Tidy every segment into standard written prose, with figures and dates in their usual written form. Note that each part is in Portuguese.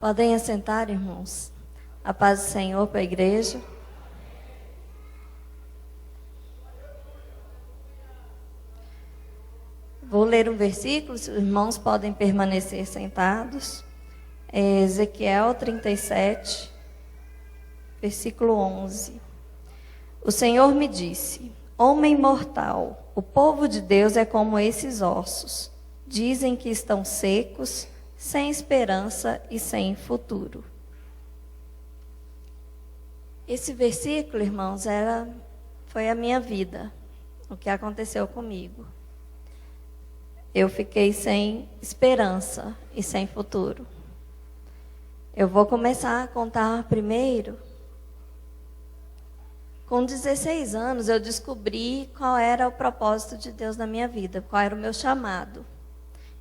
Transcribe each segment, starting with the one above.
Podem assentar, irmãos. A paz do Senhor para a igreja. Vou ler um versículo, os irmãos podem permanecer sentados. É Ezequiel 37, versículo 11. O Senhor me disse: homem mortal, o povo de Deus é como esses ossos. Dizem que estão secos, sem esperança e sem futuro. Esse versículo, irmãos, foi a minha vida, o que aconteceu comigo. Eu fiquei sem esperança e sem futuro. Eu vou começar a contar primeiro. Com 16 anos, eu descobri qual era o propósito de Deus na minha vida, qual era o meu chamado.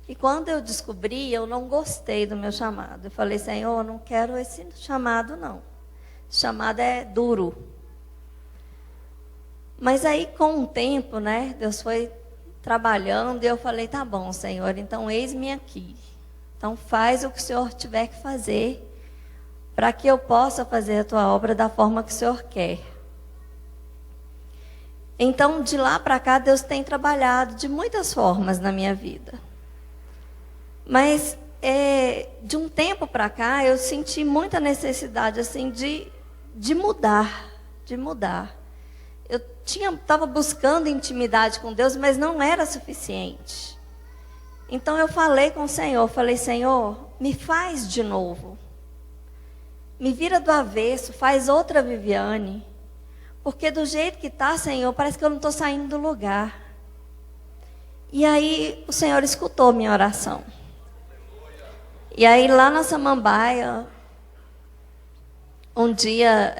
E quando eu descobri, eu não gostei do meu chamado. Eu falei: Senhor, eu não quero esse chamado, não. Esse chamado é duro. Mas aí, com o tempo, Deus foi trabalhando e eu falei: tá bom, Senhor, então eis-me aqui. Então faz o que o Senhor tiver que fazer para que eu possa fazer a tua obra da forma que o Senhor quer. Então, de lá para cá, Deus tem trabalhado de muitas formas na minha vida. Mas, de um tempo para cá, eu senti muita necessidade assim, de mudar. Eu estava buscando intimidade com Deus, mas não era suficiente. Então, eu falei com o Senhor, Senhor, me faz de novo. Me vira do avesso, faz outra Viviane. Porque do jeito que está, Senhor, parece que eu não estou saindo do lugar. E aí o Senhor escutou minha oração. E aí lá na Samambaia, um dia,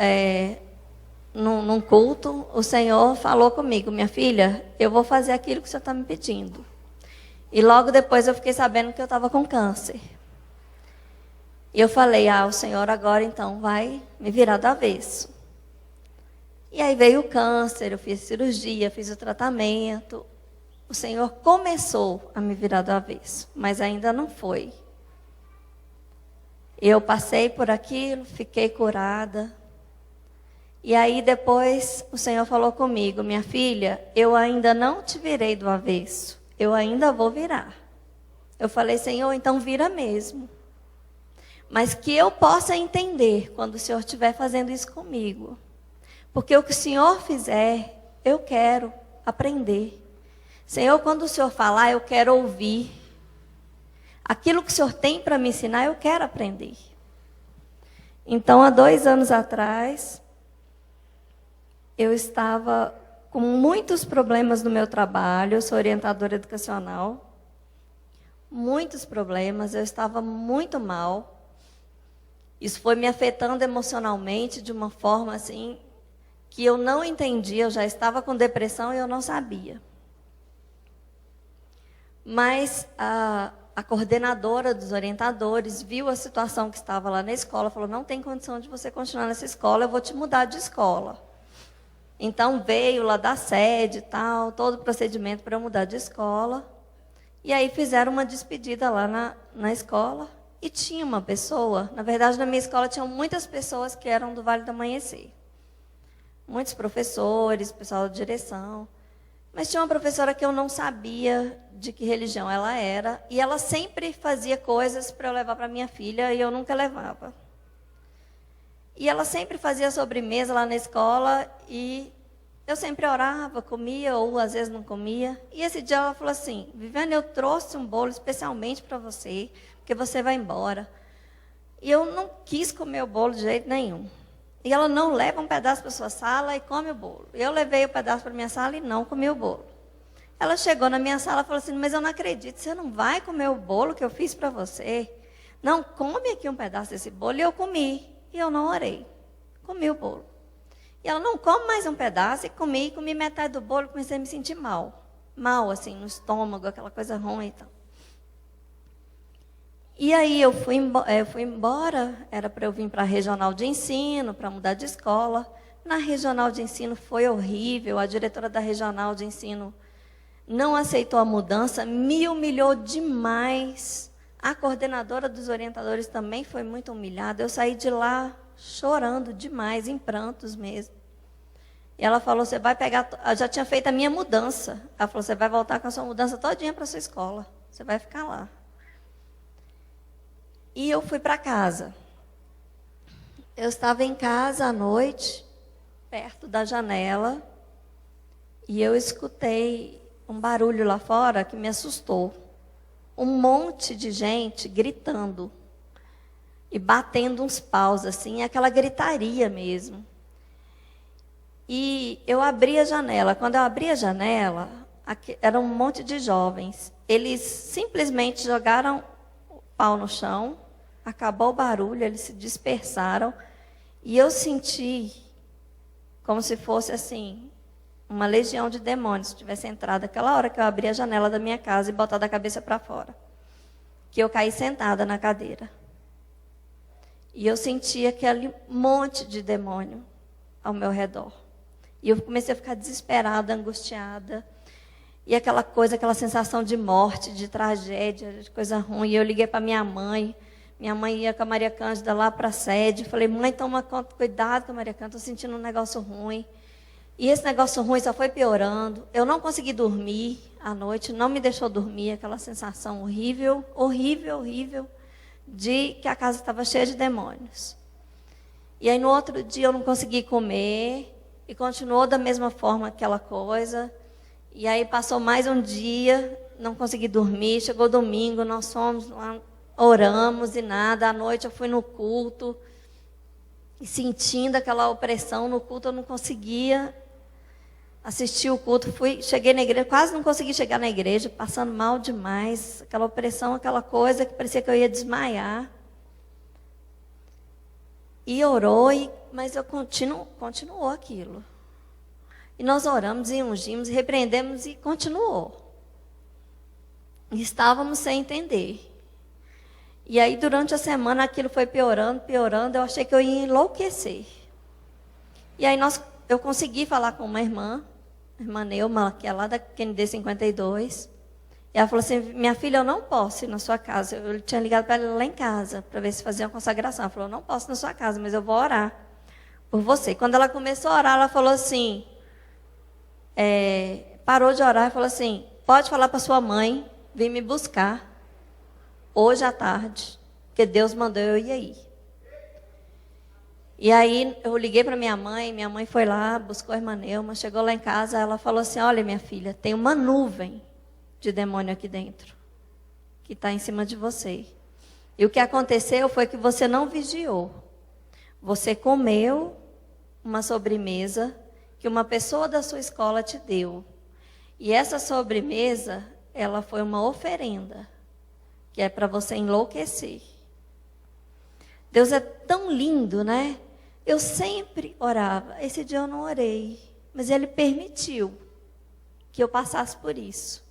num culto, o Senhor falou comigo: minha filha, eu vou fazer aquilo que o Senhor está me pedindo. E logo depois eu fiquei sabendo que eu estava com câncer. E eu falei: o Senhor agora então vai me virar do avesso. E aí veio o câncer, eu fiz cirurgia, fiz o tratamento. O Senhor começou a me virar do avesso, mas ainda não foi. Eu passei por aquilo, fiquei curada. E aí depois o Senhor falou comigo: minha filha, eu ainda não te virei do avesso, eu ainda vou virar. Eu falei: Senhor, então vira mesmo. Mas que eu possa entender quando o Senhor estiver fazendo isso comigo. Porque o que o Senhor fizer, eu quero aprender. Senhor, quando o Senhor falar, eu quero ouvir. Aquilo que o Senhor tem para me ensinar, eu quero aprender. Então, há 2 anos atrás, eu estava com muitos problemas no meu trabalho. Eu sou orientadora educacional. Muitos problemas, eu estava muito mal. Isso foi me afetando emocionalmente de uma forma assim que eu não entendia. Eu já estava com depressão e eu não sabia. Mas a coordenadora dos orientadores viu a situação que estava lá na escola, falou: não tem condição de você continuar nessa escola, eu vou te mudar de escola. Então veio lá da sede e tal, todo o procedimento para eu mudar de escola. E aí fizeram uma despedida lá na escola. E tinha uma pessoa, na verdade na minha escola tinham muitas pessoas que eram do Vale do Amanhecer. Muitos professores, pessoal de direção. Mas tinha uma professora que eu não sabia de que religião ela era. E ela sempre fazia coisas para eu levar para minha filha e eu nunca levava. E ela sempre fazia sobremesa lá na escola e eu sempre orava, comia ou às vezes não comia. E esse dia ela falou assim: Viviane, eu trouxe um bolo especialmente para você, porque você vai embora. E eu não quis comer o bolo de jeito nenhum. E ela: não, leva um pedaço para sua sala e come o bolo. Eu levei o pedaço para minha sala e não comi o bolo. Ela chegou na minha sala e falou assim: mas eu não acredito, você não vai comer o bolo que eu fiz para você? Não, come aqui um pedaço desse bolo. E eu comi. E eu não orei. Comi o bolo. E ela: não, come mais um pedaço. E comi metade do bolo e comecei a me sentir mal. Mal, assim, no estômago, aquela coisa ruim e tal. E aí eu fui embora, era para eu vir para a regional de ensino, para mudar de escola. Na regional de ensino foi horrível, a diretora da regional de ensino não aceitou a mudança, me humilhou demais, A coordenadora dos orientadores também foi muito humilhada. Eu saí de lá chorando demais, em prantos mesmo. E ela falou, você vai pegar... Eu já tinha feito a minha mudança. Ela falou, você vai voltar com a sua mudança todinha para a sua escola. Você vai ficar lá. E eu fui para casa. Eu estava em casa à noite, perto da janela, e eu escutei um barulho lá fora que me assustou. Um monte de gente gritando e batendo uns paus, assim, aquela gritaria mesmo. E eu abri a janela. Quando eu abri a janela, era um monte de jovens. Eles simplesmente jogaram o pau no chão, acabou o barulho, eles se dispersaram. E eu senti como se fosse assim, uma legião de demônios tivesse entrado aquela hora que eu abri a janela da minha casa e botado a cabeça para fora. Que eu caí sentada na cadeira. E eu senti aquele monte de demônio ao meu redor. E eu comecei a ficar desesperada, angustiada. E aquela coisa, aquela sensação de morte, de tragédia, de coisa ruim. E eu liguei para minha mãe. Minha mãe ia com a Maria Cândida lá para a sede. Falei, mãe, toma conta, cuidado com a Maria Cândida, estou sentindo um negócio ruim. E esse negócio ruim só foi piorando. Eu não consegui dormir à noite, não me deixou dormir. Aquela sensação horrível, horrível, horrível, de que a casa estava cheia de demônios. E aí no outro dia eu não consegui comer. E continuou da mesma forma aquela coisa. E aí passou mais um dia, não consegui dormir. Chegou domingo, nós fomos lá, oramos e nada. À noite eu fui no culto. E sentindo aquela opressão no culto, eu não conseguia assistir o culto. Cheguei na igreja, quase não consegui chegar na igreja, passando mal demais. Aquela opressão, aquela coisa que parecia que eu ia desmaiar. E orou, mas eu continuou aquilo. E nós oramos e ungimos, e repreendemos e continuou. E estávamos sem entender. E aí, durante a semana, aquilo foi piorando, piorando. Eu achei que eu ia enlouquecer. E aí, eu consegui falar com uma irmã Neuma, que é lá da QND 52. E ela falou assim, minha filha, eu não posso ir na sua casa. Eu tinha ligado para ela lá em casa, para ver se fazia uma consagração. Ela falou, eu não posso ir na sua casa, mas eu vou orar por você. Quando ela começou a orar, ela falou assim, parou de orar e falou assim, pode falar para sua mãe vir me buscar hoje à tarde, porque Deus mandou eu ir aí. E aí eu liguei para minha mãe foi lá, buscou a irmã Neuma, chegou lá em casa, ela falou assim, olha minha filha, tem uma nuvem de demônio aqui dentro, que está em cima de você. E o que aconteceu foi que você não vigiou. Você comeu uma sobremesa que uma pessoa da sua escola te deu. E essa sobremesa, ela foi uma oferenda, que é para você enlouquecer. Deus é tão lindo, né? Eu sempre orava. Esse dia eu não orei, mas Ele permitiu que eu passasse por isso.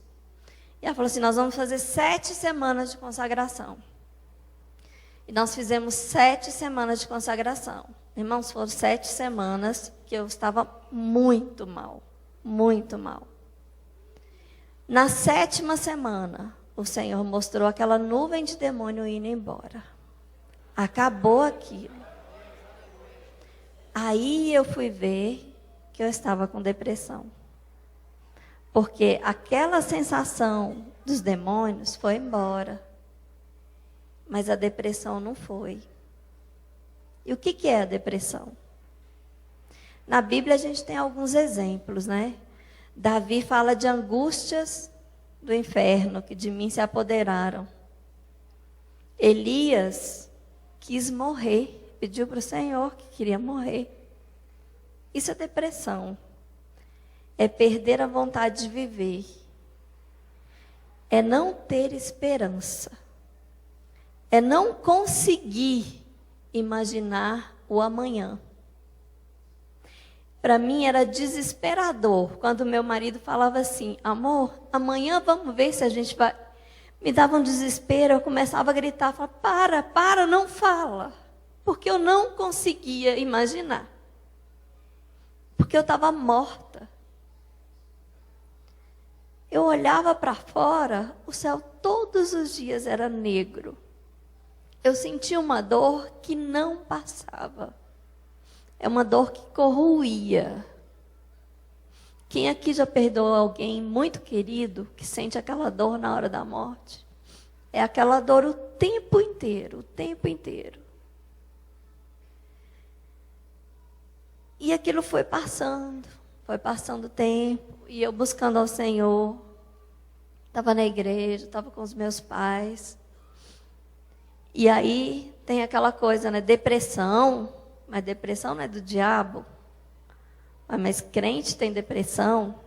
E ela falou assim, nós vamos fazer 7 semanas de consagração. E nós fizemos 7 semanas de consagração. Irmãos, foram 7 semanas que eu estava muito mal. Muito mal. Na 7ª semana, o Senhor mostrou aquela nuvem de demônio indo embora. Acabou aquilo. Aí eu fui ver que eu estava com depressão. Porque aquela sensação dos demônios foi embora. Mas a depressão não foi. E o que é a depressão? Na Bíblia a gente tem alguns exemplos, né? Davi fala de angústias do inferno que de mim se apoderaram. Elias quis morrer, pediu para o Senhor que queria morrer. Isso é depressão. É perder a vontade de viver. É não ter esperança. É não conseguir imaginar o amanhã. Para mim era desesperador quando meu marido falava assim, amor, amanhã vamos ver se a gente vai... Me dava um desespero, eu começava a gritar, falava, para, não fala. Porque eu não conseguia imaginar. Porque eu estava morta. eu olhava para fora, o céu todos os dias era negro. Eu sentia uma dor que não passava. É uma dor que corroía. Quem aqui já perdoou alguém muito querido, que sente aquela dor na hora da morte? É aquela dor o tempo inteiro, o tempo inteiro. E aquilo foi passando o tempo, e eu buscando ao Senhor. Estava na igreja, estava com os meus pais. E aí tem aquela coisa, né? Depressão, mas depressão não é do diabo. Mas crente tem depressão.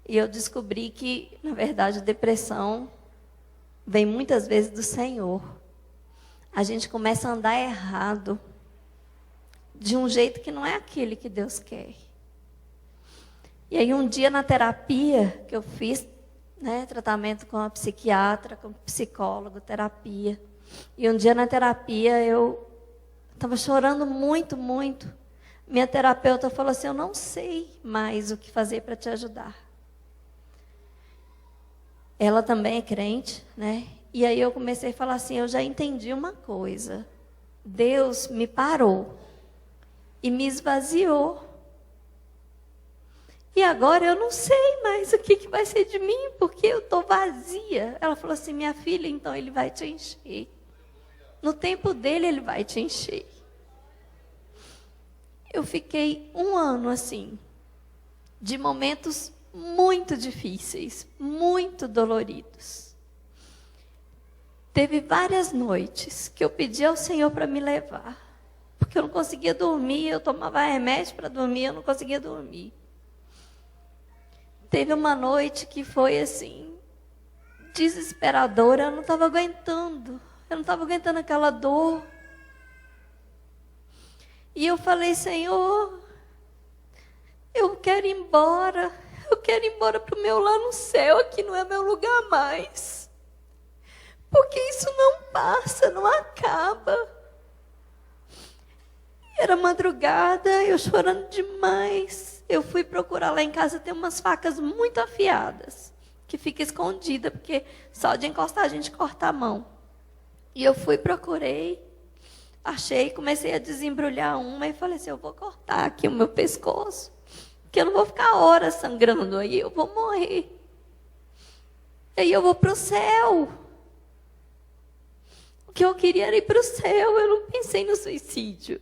E eu descobri que, na verdade, a depressão vem muitas vezes do Senhor. A gente começa a andar errado, de um jeito que não é aquele que Deus quer. E aí um dia na terapia que eu fiz, né, tratamento com a psiquiatra, com psicólogo, terapia. E um dia na terapia eu estava chorando muito, muito. Minha terapeuta falou assim: eu não sei mais o que fazer para te ajudar. Ela também é crente, né? E aí eu comecei a falar assim: eu já entendi uma coisa. Deus me parou e me esvaziou. E agora eu não sei mais o que vai ser de mim, porque eu estou vazia. Ela falou assim: minha filha, então ele vai te encher. No tempo dele, ele vai te encher. Eu fiquei 1 ano assim, de momentos muito difíceis, muito doloridos. Teve várias noites que eu pedi ao Senhor para me levar, porque eu não conseguia dormir, eu tomava remédio para dormir, eu não conseguia dormir. Teve uma noite que foi assim, desesperadora, eu não estava aguentando aquela dor. E eu falei: Senhor, eu quero ir embora para o meu lá no céu, aqui não é meu lugar mais. Porque isso não passa, não acaba. Era madrugada, eu chorando demais. Eu fui procurar lá em casa, tem umas facas muito afiadas, que fica escondida, porque só de encostar a gente corta a mão. E eu fui, procurei, achei, comecei a desembrulhar uma e falei assim: eu vou cortar aqui o meu pescoço, porque eu não vou ficar horas sangrando aí, eu vou morrer. Aí eu vou para o céu. O que eu queria era ir para o céu, eu não pensei no suicídio.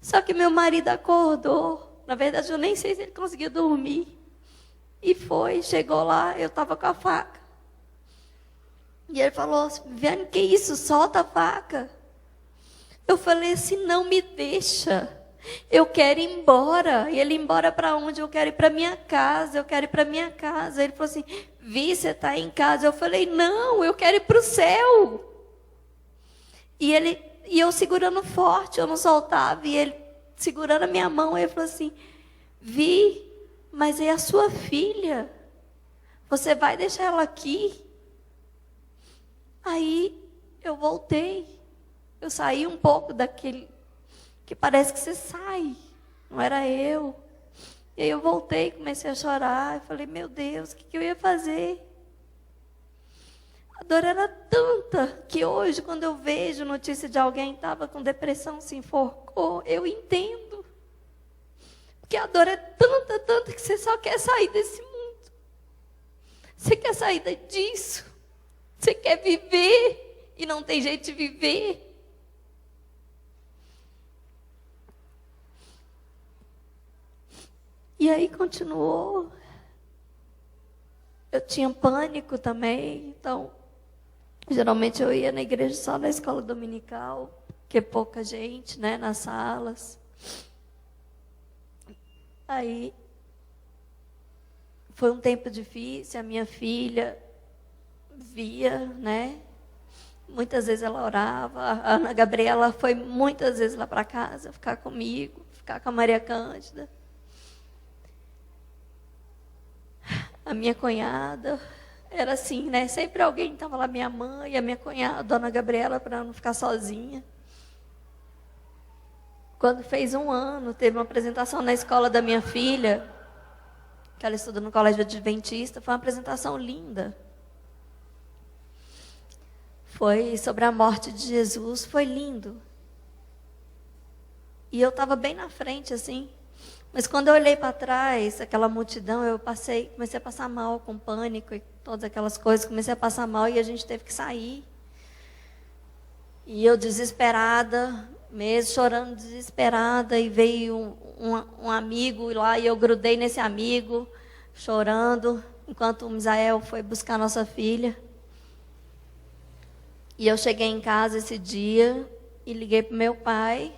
Só que meu marido acordou. Na verdade, eu nem sei se ele conseguia dormir. E chegou lá, eu estava com a faca. E ele falou: Viviane, que isso? Solta a faca. Eu falei assim: não me deixa. Eu quero ir embora. E ele: embora para onde? Eu quero ir para minha casa. Eu quero ir para minha casa. Ele falou assim: Vi, você está em casa. Eu falei: não, eu quero ir para o céu. E eu segurando forte, eu não soltava. E ele segurando a minha mão, ele falou assim: Vi, mas é a sua filha. Você vai deixar ela aqui? Aí eu voltei. Eu saí um pouco daquele que parece que você sai. Não era eu. E aí eu voltei, comecei a chorar. Eu falei: meu Deus, o que eu ia fazer? A dor era tanta que hoje, quando eu vejo notícia de alguém que estava com depressão, se enforcou, eu entendo. Porque a dor é tanta, tanta, que você só quer sair desse mundo. Você quer sair disso. Você quer viver e não tem jeito de viver. E aí continuou. Eu tinha pânico também, então geralmente eu ia na igreja só na escola dominical, porque pouca gente, né, nas salas. Aí foi um tempo difícil, a minha filha via, né? Muitas vezes ela orava. A Ana Gabriela foi muitas vezes lá para casa ficar comigo, ficar com a Maria Cândida. A minha cunhada era assim, né? Sempre alguém estava lá, minha mãe, a minha cunhada, a Dona Gabriela, para não ficar sozinha. Quando fez 1 ano, teve uma apresentação na escola da minha filha. que ela estuda no colégio adventista. Foi uma apresentação linda. Foi sobre a morte de Jesus, foi lindo. E eu estava bem na frente, assim. Mas quando eu olhei para trás, aquela multidão, comecei a passar mal, com pânico e todas aquelas coisas. Comecei a passar mal e a gente teve que sair. E eu desesperada, mesmo chorando desesperada. E veio um amigo lá e eu grudei nesse amigo, chorando, enquanto o Misael foi buscar nossa filha. E eu cheguei em casa esse dia e liguei para o meu pai.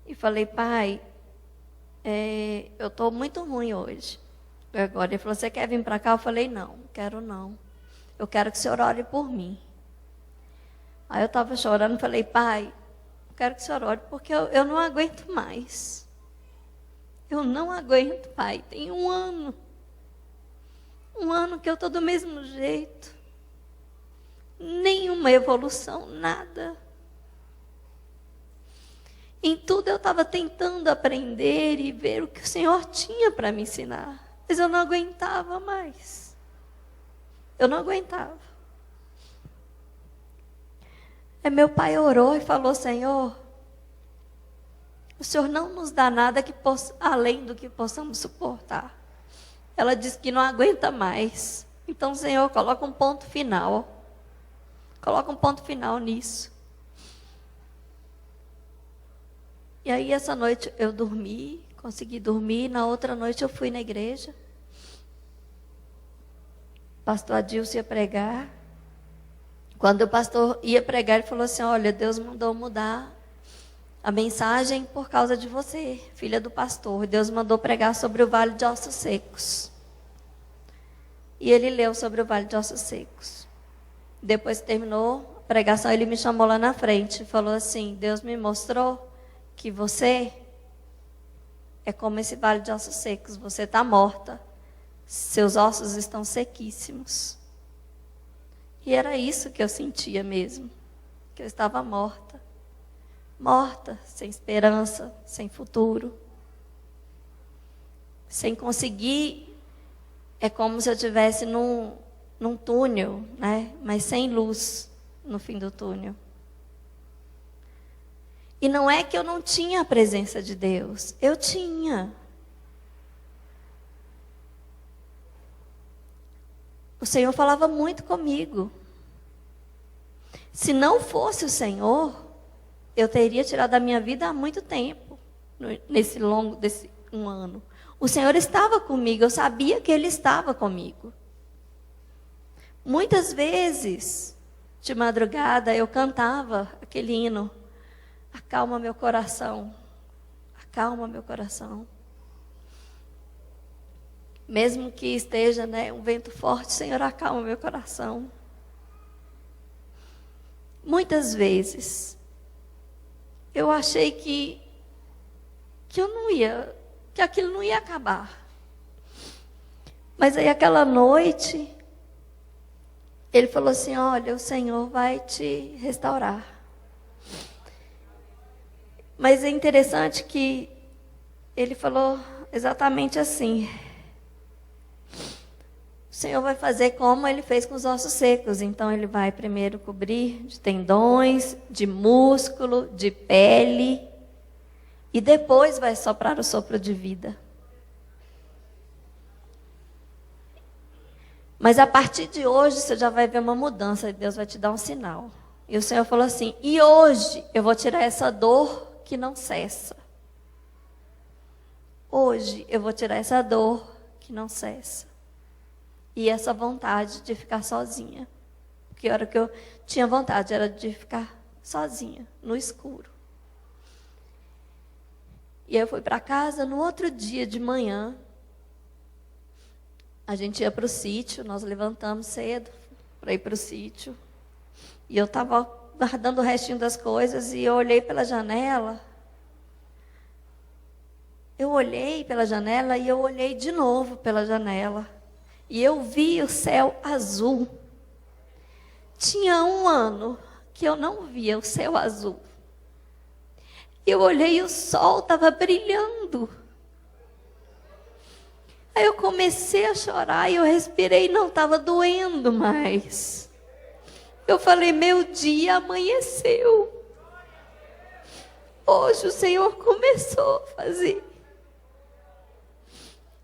E falei, pai, eu estou muito ruim hoje. Agora, ele falou, você quer vir para cá? Eu falei, não, quero não. Eu quero que o senhor ore por mim. Aí eu estava chorando e falei, pai, eu quero que o senhor ore porque eu não aguento mais. Eu não aguento, pai. Tem um ano. Um ano que eu estou do mesmo jeito. Nenhuma evolução, nada. Em tudo eu estava tentando aprender e ver o que o Senhor tinha para me ensinar. Mas eu não aguentava mais. Eu não aguentava. Aí meu pai orou e falou, Senhor, o Senhor não nos dá nada além do que possamos suportar. Ela disse que não aguenta mais. Então, Senhor, coloca um ponto final. Coloca um ponto final nisso. E aí, essa noite eu dormi, consegui dormir. Na outra noite eu fui na igreja. O pastor Adilson ia pregar. Quando o pastor ia pregar, ele falou assim, olha, Deus mandou mudar a mensagem por causa de você, filha do pastor. Deus mandou pregar sobre o Vale de Ossos Secos. E ele leu sobre o Vale de Ossos Secos. Depois que terminou a pregação, ele me chamou lá na frente e falou assim, Deus me mostrou que você é como esse vale de ossos secos. Você está morta. Seus ossos estão sequíssimos. E era isso que eu sentia mesmo. Que eu estava morta. Morta, sem esperança, sem futuro. Sem conseguir. É como se eu estivesse num túnel, né? Mas sem luz no fim do túnel. E não é que eu não tinha a presença de Deus. Eu tinha. O Senhor falava muito comigo. Se não fosse o Senhor, eu teria tirado a minha vida há muito tempo. Desse um ano. O Senhor estava comigo. Eu sabia que Ele estava comigo. Muitas vezes, de madrugada, eu cantava aquele hino. Acalma meu coração. Acalma meu coração. Mesmo que esteja, né, um vento forte, Senhor, acalma meu coração. Muitas vezes, eu achei que eu não ia, que aquilo não ia acabar. Mas aí aquela noite, Ele falou assim, olha, o Senhor vai te restaurar. Mas é interessante que Ele falou exatamente assim. O Senhor vai fazer como Ele fez com os ossos secos. Então Ele vai primeiro cobrir de tendões, de músculo, de pele. E depois vai soprar o sopro de vida. Mas a partir de hoje você já vai ver uma mudança. E Deus vai te dar um sinal. E o Senhor falou assim, e hoje eu vou tirar essa dor que não cessa. Hoje eu vou tirar essa dor que não cessa. E essa vontade de ficar sozinha. Porque a hora que eu tinha vontade era de ficar sozinha, no escuro. E eu fui para casa. No outro dia de manhã, a gente ia para o sítio. Nós levantamos cedo para ir para o sítio. E eu estava guardando o restinho das coisas e eu olhei pela janela. Eu olhei pela janela e eu olhei de novo pela janela. E eu vi o céu azul. Tinha um ano que eu não via o céu azul. Eu olhei e o sol estava brilhando. Aí eu comecei a chorar e eu respirei e não estava doendo mais. Eu falei, meu dia amanheceu. Hoje o Senhor começou a fazer.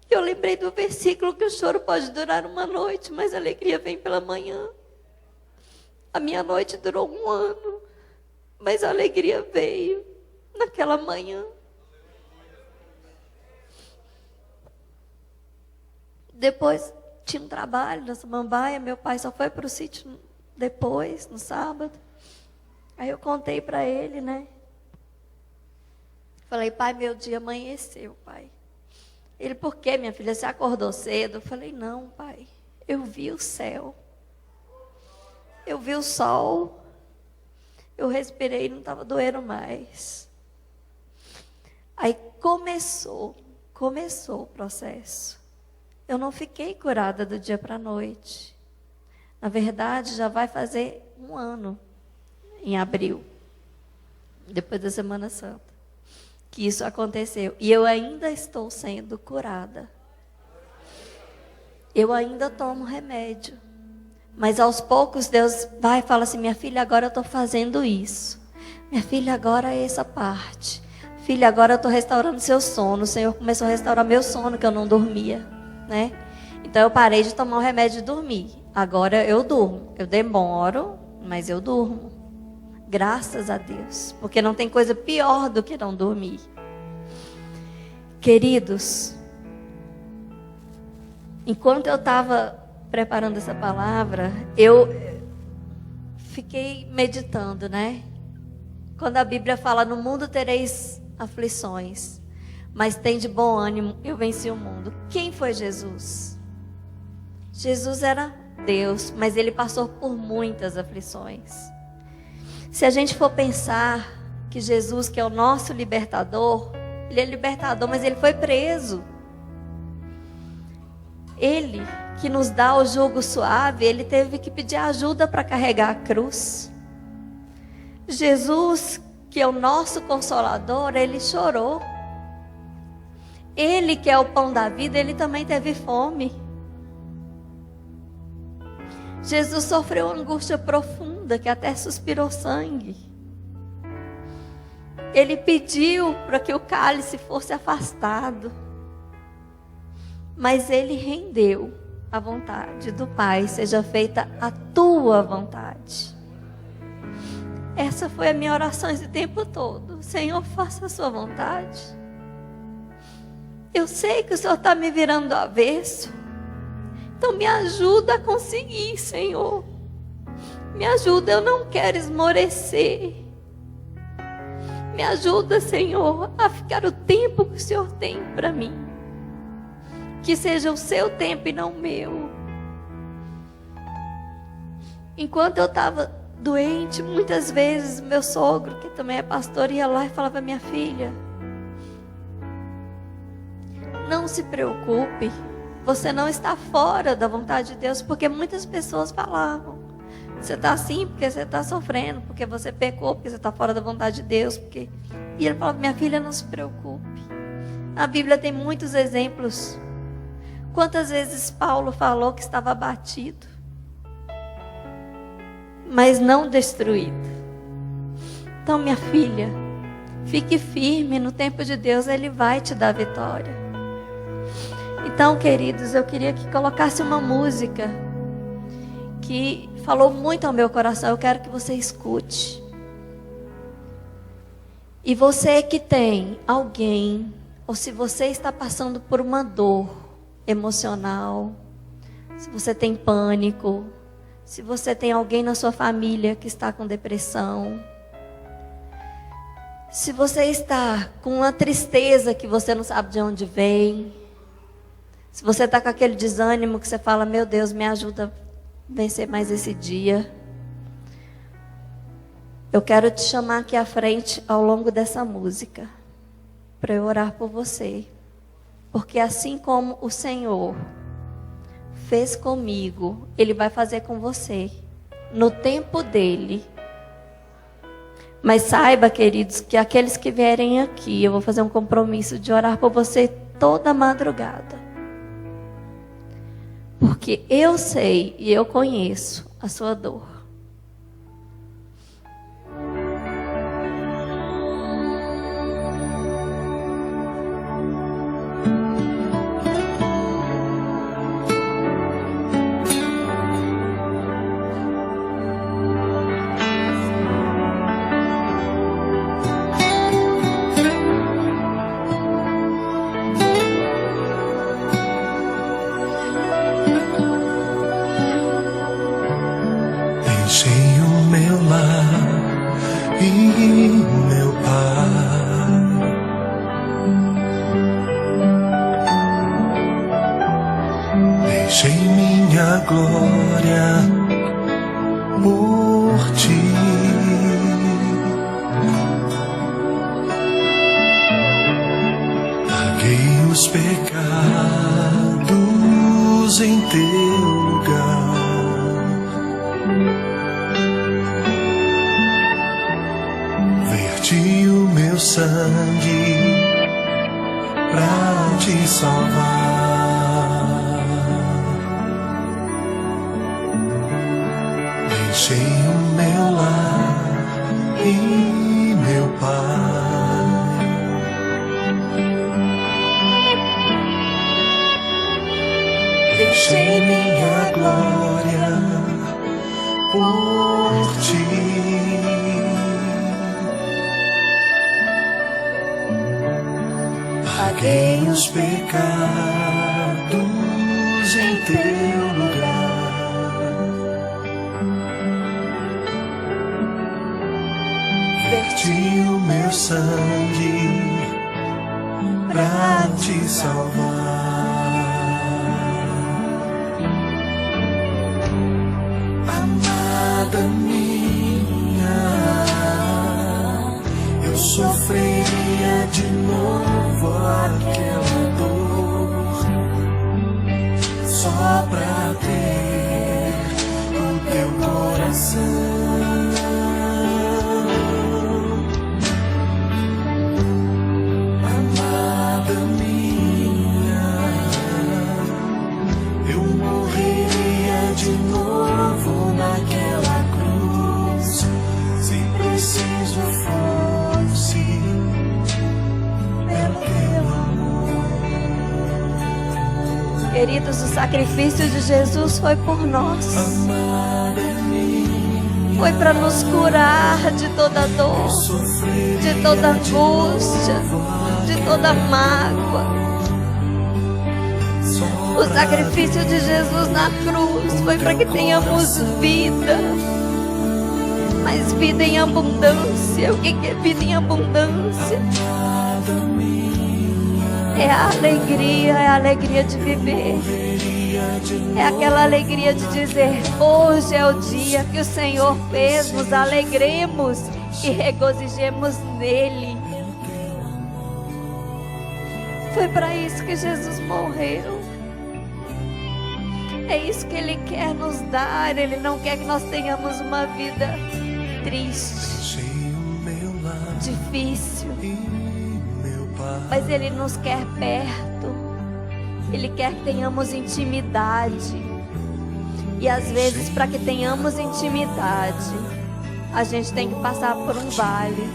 Eu lembrei do versículo que o choro pode durar uma noite, mas a alegria vem pela manhã. A minha noite durou 1 ano, mas a alegria veio naquela manhã. Depois tinha um trabalho na Samambaia, meu pai só foi para o sítio depois, no sábado. Aí eu contei para ele, né? Falei, pai, meu dia amanheceu, pai. Ele, por quê, minha filha? Você acordou cedo? Eu falei, não, pai. Eu vi o céu. Eu vi o sol. Eu respirei e não estava doendo mais. Aí começou o processo. Eu não fiquei curada do dia para a noite. Na verdade, já vai fazer 1 ano, em abril, depois da Semana Santa, que isso aconteceu. E eu ainda estou sendo curada. Eu ainda tomo remédio. Mas aos poucos Deus vai e fala assim, minha filha, agora eu estou fazendo isso. Minha filha, agora é essa parte. Filha, agora eu estou restaurando seu sono. O Senhor começou a restaurar meu sono, que eu não dormia, né? Então eu parei de tomar o remédio e dormir. Agora eu durmo. Eu demoro, mas eu durmo. Graças a Deus. Porque não tem coisa pior do que não dormir. Queridos, enquanto eu estava preparando essa palavra, eu fiquei meditando, né? Quando a Bíblia fala, no mundo tereis aflições, mas tem de bom ânimo, eu venci o mundo. Quem foi Jesus? Jesus era Deus, mas ele passou por muitas aflições. Se a gente for pensar que Jesus, que é o nosso libertador, ele é libertador, mas ele foi preso. Ele, que nos dá o jugo suave, ele teve que pedir ajuda para carregar a cruz. Jesus, que é o nosso consolador, ele chorou. Ele, que é o pão da vida, ele também teve fome. Jesus sofreu uma angústia profunda, que até suspirou sangue. Ele pediu para que o cálice fosse afastado. Mas ele rendeu a vontade do Pai, seja feita a tua vontade. Essa foi a minha oração esse tempo todo. Senhor, faça a sua vontade. Eu sei que o Senhor está me virando do avesso. Então me ajuda a conseguir, Senhor. Me ajuda, eu não quero esmorecer. Me ajuda, Senhor, a ficar o tempo que o Senhor tem para mim. Que seja o seu tempo e não o meu. Enquanto eu estava doente, muitas vezes meu sogro, que também é pastor, ia lá e falava, minha filha, não se preocupe, você não está fora da vontade de Deus, porque muitas pessoas falavam, você está assim porque você está sofrendo, porque você pecou, porque você está fora da vontade de Deus, porque... E ele falava, minha filha, não se preocupe. A Bíblia tem muitos exemplos. Quantas vezes Paulo falou que estava abatido, mas não destruído. Então, minha filha, fique firme, no tempo de Deus Ele vai te dar vitória. Então, queridos, eu queria que colocasse uma música que falou muito ao meu coração. Eu quero que você escute. E você que tem alguém, ou se você está passando por uma dor emocional, se você tem pânico, se você tem alguém na sua família que está com depressão, se você está com uma tristeza que você não sabe de onde vem, se você está com aquele desânimo que você fala, meu Deus, me ajuda a vencer mais esse dia. Eu quero te chamar aqui à frente ao longo dessa música, para eu orar por você. Porque assim como o Senhor fez comigo, Ele vai fazer com você, no tempo dEle. Mas saiba, queridos, que aqueles que vierem aqui, eu vou fazer um compromisso de orar por você toda madrugada. Porque eu sei e eu conheço a sua dor. Enchei o meu lar e meu Pai. Deixei minha glória por ti. Paguei os pecados em teu lugar. Verti o meu sangue pra te salvar. Deixei o meu lar e meu Pai. Deixei minha glória por ti. Paguei os pecados em teu lugar. Verti o meu sangue pra te salvar. Amada minha, eu sofreria de novo aquela dor só pra ter o teu coração. Amada minha, eu morreria de novo naquela cruz se preciso fosse. Queridos, o sacrifício de Jesus foi por nós. Foi para nos curar de toda dor, de toda angústia, de toda mágoa. O sacrifício de Jesus na cruz foi para que tenhamos vida, mas vida em abundância. O que é vida em abundância? É a alegria de viver. É aquela alegria de dizer: hoje é o dia que o Senhor fez, nos alegremos e regozijemos nele. Foi para isso que Jesus morreu. É isso que Ele quer nos dar. Ele não quer que nós tenhamos uma vida triste, difícil, mas Ele nos quer perto. Ele quer que tenhamos intimidade. E às vezes, para que tenhamos intimidade, a gente tem que passar por um vale.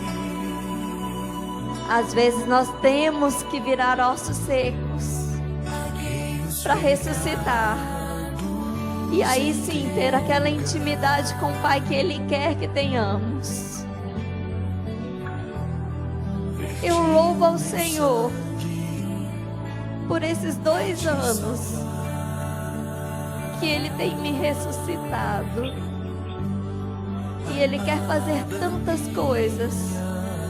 Às vezes nós temos que virar ossos secos para ressuscitar. E aí sim ter aquela intimidade com o Pai que Ele quer que tenhamos. Eu louvo ao Senhor por esses 2 anos que Ele tem me ressuscitado. E Ele quer fazer tantas coisas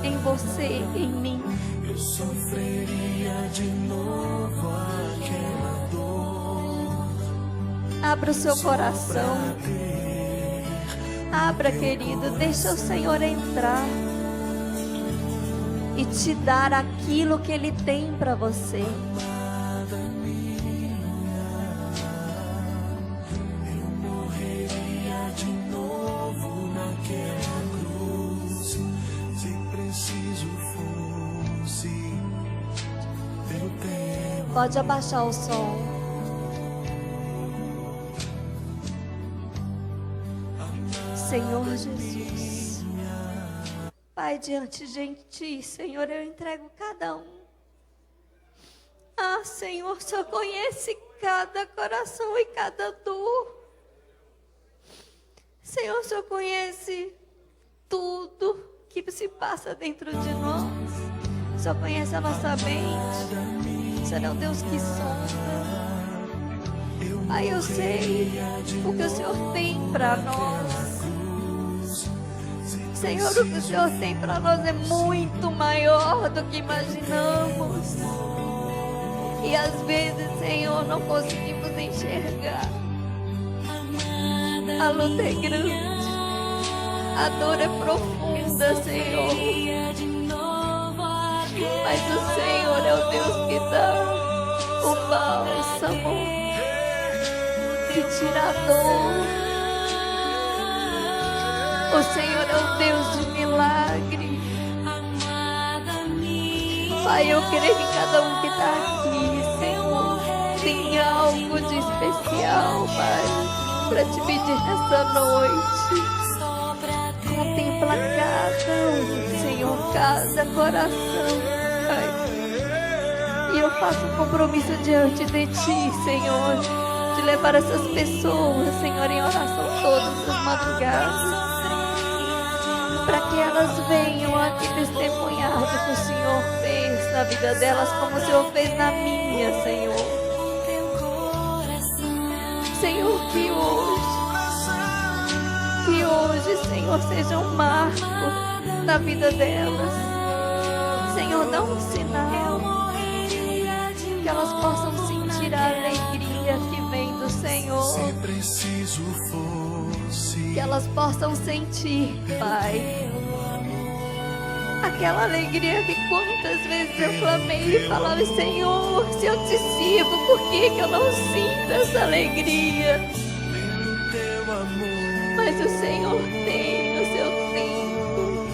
em você, em mim. Eu sofreria de novo aquela dor. Abra o seu coração. Abra, querido, deixa o Senhor entrar e te dar aquilo que Ele tem para você. Pode abaixar o som. Senhor Jesus. Pai, diante de Ti, Senhor, eu entrego cada um. Ah, Senhor, o Senhor conhece cada coração e cada dor. Senhor, o Senhor conhece tudo que se passa dentro de nós. O Senhor conhece a nossa mente. O Senhor é o Deus que sonda. Pai, eu sei o que o Senhor tem para nós. Senhor, o que o Senhor tem para nós é muito maior do que imaginamos. E às vezes, Senhor, não conseguimos enxergar. A luta é grande. A dor é profunda, Senhor. Mas o Senhor é o Deus que dá o bálsamo, que tira a dor. O Senhor é o Deus de milagre. Pai, eu creio que cada um que está aqui, Senhor, tem algo de especial, Pai, para te pedir nessa noite. Contempla cada um, Senhor, cada coração, Pai. E eu faço um compromisso diante de Ti, Senhor, de levar essas pessoas, Senhor, em oração todas as madrugadas, para que elas venham aqui testemunhar do que o Senhor fez na vida delas, como o Senhor fez na minha, Senhor. Senhor, que hoje, Senhor, seja um marco na vida delas. Senhor, dá um sinal, que elas possam sentir a alegria que vem do Senhor. Se preciso fosse, Que elas possam sentir, Pai, aquela alegria que quantas vezes eu clamei e falava: Senhor, se eu te sirvo, por que eu não sinto essa alegria? teu amor, Mas o Senhor tem o seu tempo.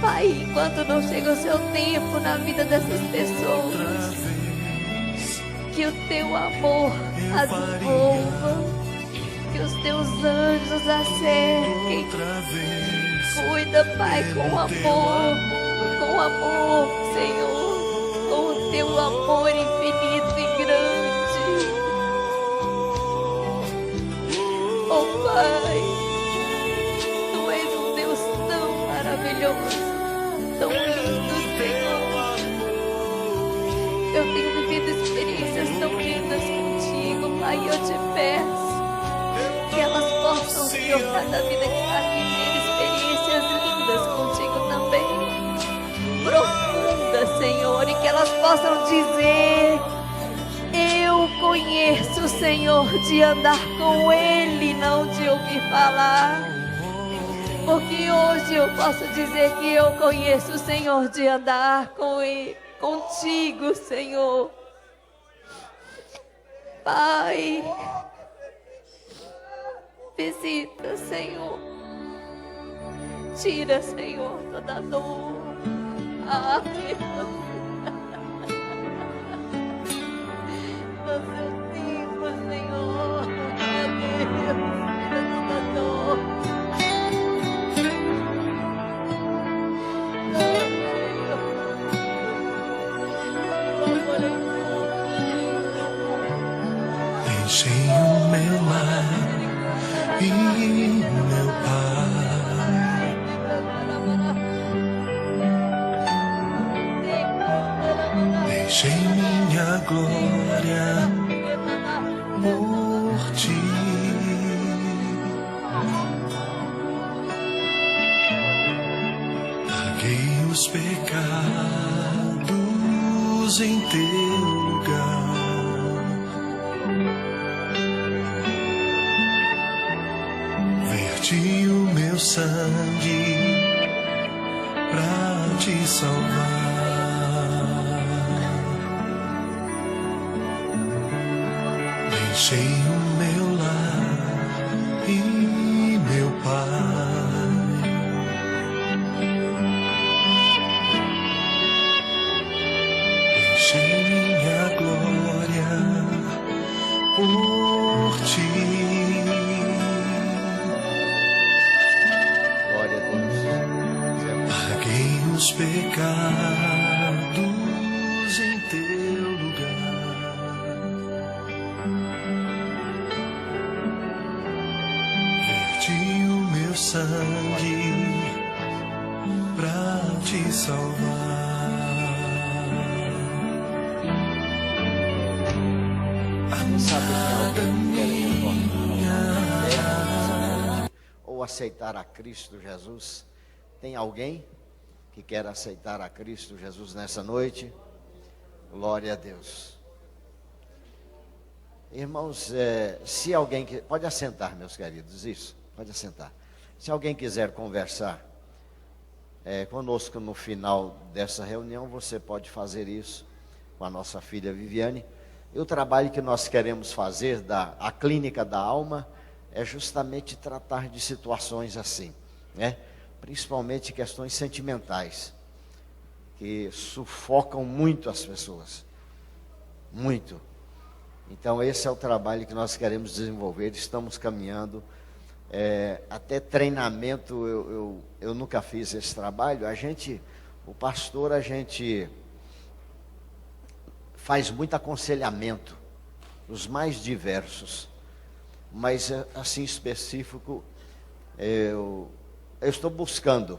Pai, enquanto não chega o seu tempo na vida dessas pessoas, que o teu amor as envolva, que os teus anjos a cerquem. outra vez, Cuida, Pai, com amor, Senhor, com o teu amor infinito e grande. Oh, Pai, Tu és um Deus tão maravilhoso, tão lindo, Senhor. Eu tenho vivido experiências tão lindas contigo, Pai, e eu te peço que elas possam, Senhor, cada vida que está aqui, ter experiências lindas contigo também, profundas, Senhor, e que elas possam dizer: eu conheço o Senhor de andar com Ele, não de ouvir falar. Porque hoje eu posso dizer que eu conheço o Senhor de andar com Ele, contigo, Senhor. Pai, visita, Senhor. Tira, Senhor, toda dor. Ah, Deus. No seu tempo, Senhor. Ah, Deus. Tira toda dor. enchei o meu mar e meu Pai, deixei minha glória por Ti. Paguei os pecados em Teu lugar. Verti o meu sangue pra Te salvar. Deixei o meu lar e meu Pai, deixei minha glória por Ti. meus pecados em teu lugar. Verti o meu sangue pra te salvar. Quem sabe tem alguém que quer ou aceitar a Cristo Jesus? Tem alguém que quer aceitar a Cristo Jesus nessa noite? Glória a Deus. Irmãos, se alguém que pode assentar, meus queridos, isso, pode assentar. Se alguém quiser conversar conosco no final dessa reunião, você pode fazer isso com a nossa filha Viviane. E o trabalho que nós queremos fazer a clínica da alma é justamente tratar de situações assim, né? Principalmente questões sentimentais, que sufocam muito as pessoas, muito. Então esse é o trabalho que nós queremos desenvolver, estamos caminhando, até treinamento, eu nunca fiz esse trabalho, o pastor, a gente faz muito aconselhamento, os mais diversos, mas assim específico, eu estou buscando,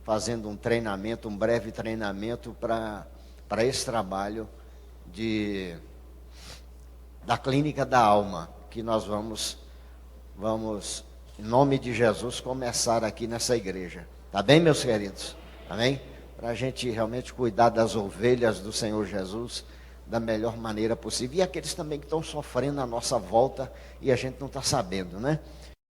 fazendo um treinamento, um breve treinamento para esse trabalho da clínica da alma, que nós vamos, em nome de Jesus, começar aqui nessa igreja. Tá bem, meus queridos? Amém? Para a gente realmente cuidar das ovelhas do Senhor Jesus da melhor maneira possível. E aqueles também que estão sofrendo à nossa volta e a gente não está sabendo, né?